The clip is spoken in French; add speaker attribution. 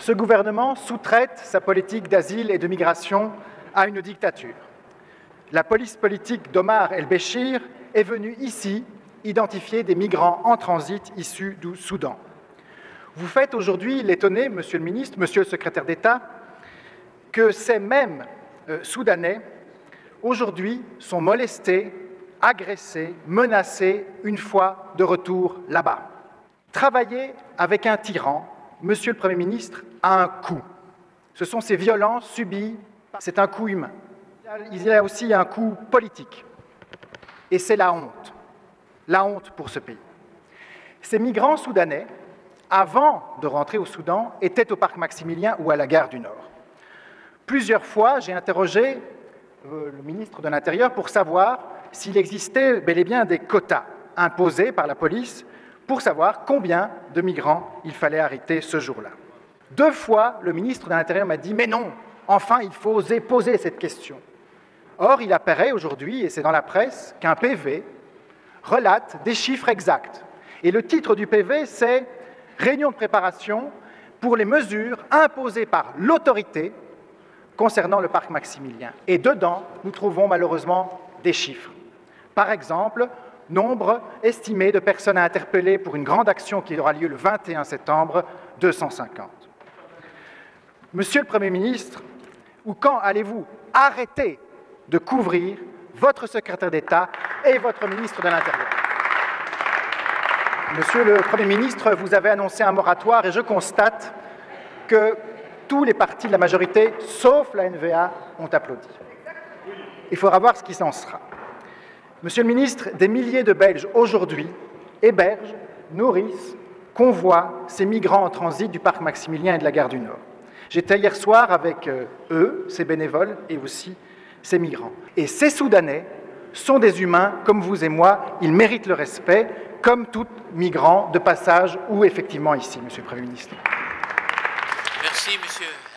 Speaker 1: ce gouvernement sous-traite sa politique d'asile et de migration à une dictature. La police politique d'Omar el-Béchir est venue ici identifier des migrants en transit issus du Soudan. Vous faites aujourd'hui l'étonné, Monsieur le ministre, Monsieur le secrétaire d'État, que ces mêmes Soudanais, aujourd'hui, sont molestés, agressés, menacés une fois de retour là-bas. Travailler avec un tyran, Monsieur le Premier ministre, a un coût. Ce sont ces violences subies, c'est un coût humain. Il y a aussi un coût politique. Et c'est la honte pour ce pays. Ces migrants soudanais, avant de rentrer au Soudan, étaient au parc Maximilien ou à la gare du Nord. Plusieurs fois, j'ai interrogé le ministre de l'Intérieur pour savoir s'il existait bel et bien des quotas imposés par la police pour savoir combien de migrants il fallait arrêter ce jour-là. 2 fois, le ministre de l'Intérieur m'a dit « Mais non, enfin, il faut oser poser cette question ». Or, il apparaît aujourd'hui, et c'est dans la presse, qu'un PV relate des chiffres exacts. Et le titre du PV, c'est « Réunion de préparation pour les mesures imposées par l'autorité concernant le parc Maximilien ». Et dedans, nous trouvons malheureusement des chiffres. Par exemple, nombre estimé de personnes à interpeller pour une grande action qui aura lieu le 21 septembre, 250. Monsieur le Premier ministre, ou quand allez-vous arrêter de couvrir votre secrétaire d'État et votre ministre de l'Intérieur? Monsieur le Premier ministre, vous avez annoncé un moratoire et je constate que tous les partis de la majorité, sauf la NVA, ont applaudi. Il faudra voir ce qui s'en sera. Monsieur le ministre, des milliers de Belges aujourd'hui hébergent, nourrissent, convoient ces migrants en transit du parc Maximilien et de la gare du Nord. J'étais hier soir avec eux, ces bénévoles, et aussi ces migrants. Et ces Soudanais sont des humains comme vous et moi, ils méritent le respect, comme tout migrant de passage ou effectivement ici, Monsieur le Premier ministre.
Speaker 2: Merci, Monsieur.